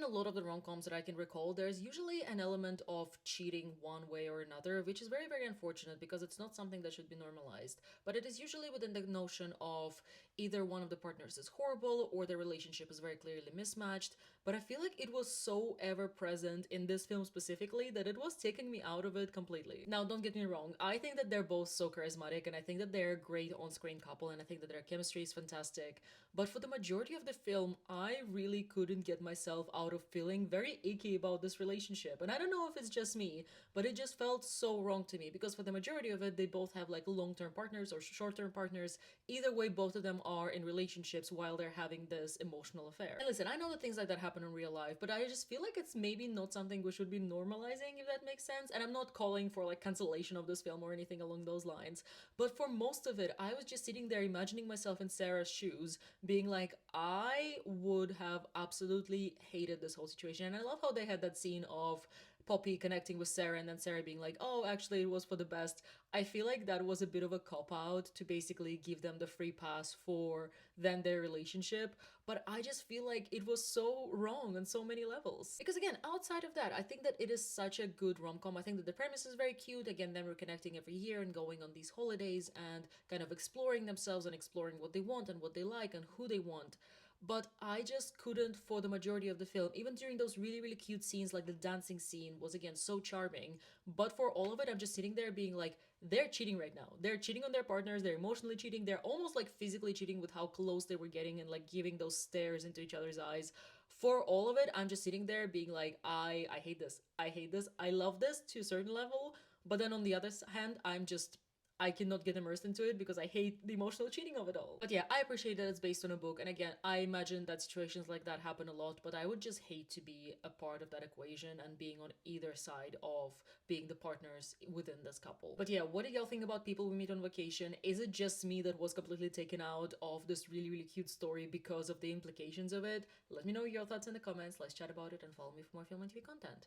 a lot of the rom-coms that I can recall, there's usually an element of cheating one way or another, which is very, very unfortunate because it's not something that should be normalized. But it is usually within the notion of either one of the partners is horrible or the relationship is very clearly mismatched. But I feel like it was so ever present in this film specifically that it was taking me out of it completely. Now, don't get me wrong, I think that they're both so charismatic and I think that they're a great on-screen couple and I think that their chemistry is fantastic. But for the majority of the film, I really couldn't get myself out of feeling very icky about this relationship. And I don't know if it's just me, but it just felt so wrong to me because for the majority of it, they both have like long-term partners or short-term partners. Either way, both of them are in relationships while they're having this emotional affair. And listen, I know that things like that happen in real life, but I just feel like it's maybe not something we should be normalizing, if that makes sense. And I'm not calling for like cancellation of this film or anything along those lines. But for most of it, I was just sitting there imagining myself in Sarah's shoes, being like, I would have absolutely hated this whole situation. And I love how they had that scene of Poppy connecting with Sarah and then Sarah being like, oh, actually, it was for the best. I feel like that was a bit of a cop out to basically give them the free pass for then their relationship. But I just feel like it was so wrong on so many levels. Because again, outside of that, I think that it is such a good rom-com. I think that the premise is very cute. Again, them reconnecting every year and going on these holidays and kind of exploring themselves and exploring what they want and what they like and who they want. But I just couldn't for the majority of the film. Even during those really, really cute scenes, like the dancing scene was again so charming. But for all of it, I'm just sitting there being like, they're cheating right now. They're cheating on their partners, they're emotionally cheating, they're almost like physically cheating with how close they were getting and like giving those stares into each other's eyes. For all of it, I'm just sitting there being like, I hate this. I hate this. I love this to a certain level. But then on the other hand, I cannot get immersed into it because I hate the emotional cheating of it all. But yeah, I appreciate that it's based on a book. And again, I imagine that situations like that happen a lot, but I would just hate to be a part of that equation and being on either side of being the partners within this couple. But yeah, what do y'all think about People We Meet on Vacation? Is it just me that was completely taken out of this really, really cute story because of the implications of it? Let me know your thoughts in the comments. Let's chat about it and follow me for more film and TV content.